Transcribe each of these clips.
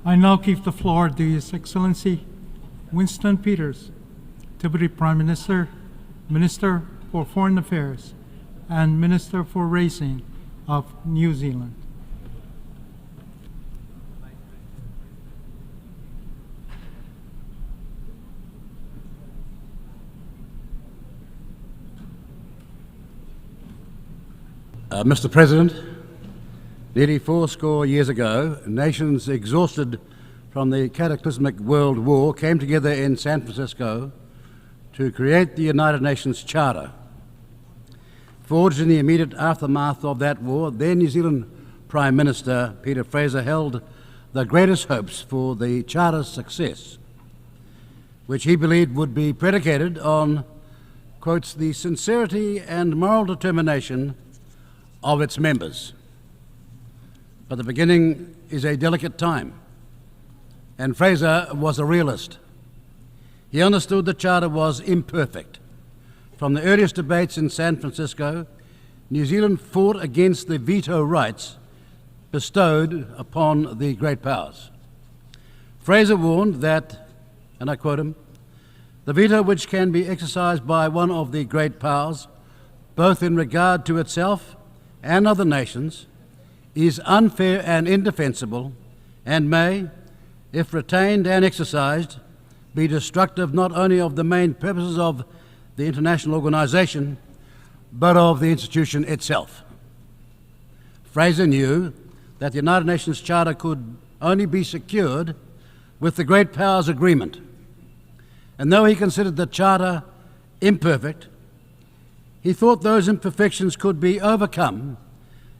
I now give the floor to His Excellency Winston Peters, Deputy Prime Minister, Minister for Foreign Affairs, and Minister for Racing of New Zealand. Mr. President, nearly 80 years ago, nations exhausted from the cataclysmic World War came together in San Francisco to create the United Nations Charter. Forged in the immediate aftermath of that war, then New Zealand Prime Minister Peter Fraser held the greatest hopes for the Charter's success, which he believed would be predicated on, quotes, the sincerity and moral determination of its members. But the beginning is a delicate time, and Fraser was a realist. He understood the Charter was imperfect. From the earliest debates in San Francisco, New Zealand fought against the veto rights bestowed upon the great powers. Fraser warned that, and I quote him, "The veto which can be exercised by one of the great powers, both in regard to itself and other nations, is unfair and indefensible, and may, if retained and exercised, be destructive not only of the main purposes of the international organisation, but of the institution itself." Fraser knew that the United Nations Charter could only be secured with the great powers' agreement. And though he considered the Charter imperfect, he thought those imperfections could be overcome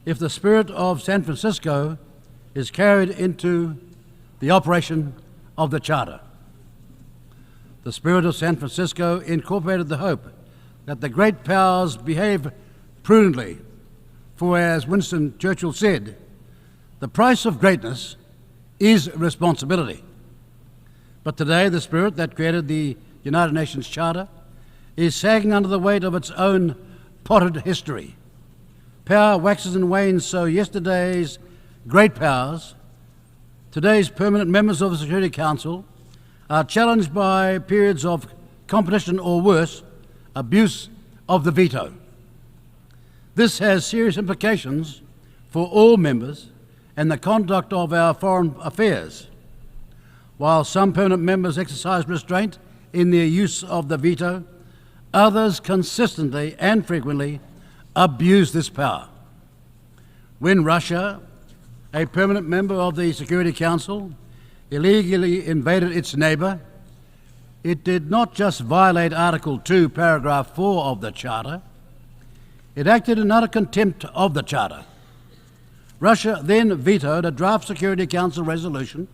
if the spirit of San Francisco is carried into the operation of the Charter. The spirit of San Francisco incorporated the hope that the great powers behave prudently, for as Winston Churchill said, the price of greatness is responsibility. But today, the spirit that created the United Nations Charter is sagging under the weight of its own potted history. Power waxes and wanes, so yesterday's great powers, today's permanent members of the Security Council, are challenged by periods of competition or worse, abuse of the veto. This has serious implications for all members and the conduct of our foreign affairs. While some permanent members exercise restraint in their use of the veto, others consistently and frequently abuse this power. When Russia, a permanent member of the Security Council, illegally invaded its neighbour, it did not just violate Article 2, Paragraph 4 of the Charter, it acted in utter contempt of the Charter. Russia then vetoed a draft Security Council resolution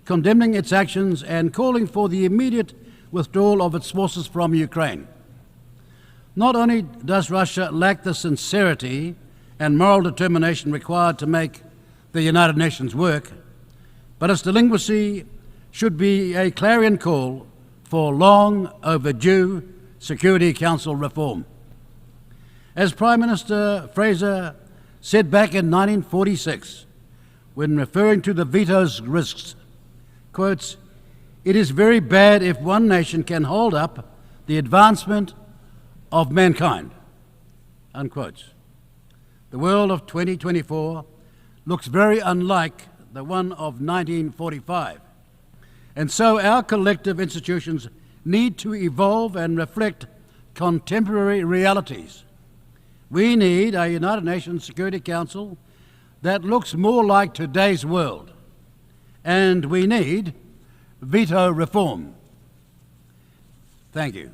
condemning its actions and calling for the immediate withdrawal of its forces from Ukraine. Not only does Russia lack the sincerity and moral determination required to make the United Nations work, but its delinquency should be a clarion call for long overdue Security Council reform. As Prime Minister Fraser said back in 1946, when referring to the veto's risks, quotes, "It is very bad if one nation can hold up the advancement of mankind," unquote. The world of 2024 looks very unlike the one of 1945. And so our collective institutions need to evolve and reflect contemporary realities. We need a United Nations Security Council that looks more like today's world. And we need veto reform. Thank you.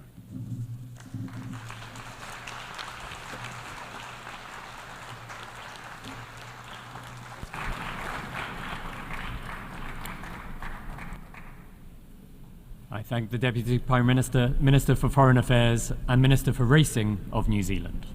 I thank the Deputy Prime Minister, Minister for Foreign Affairs and Minister for Racing of New Zealand.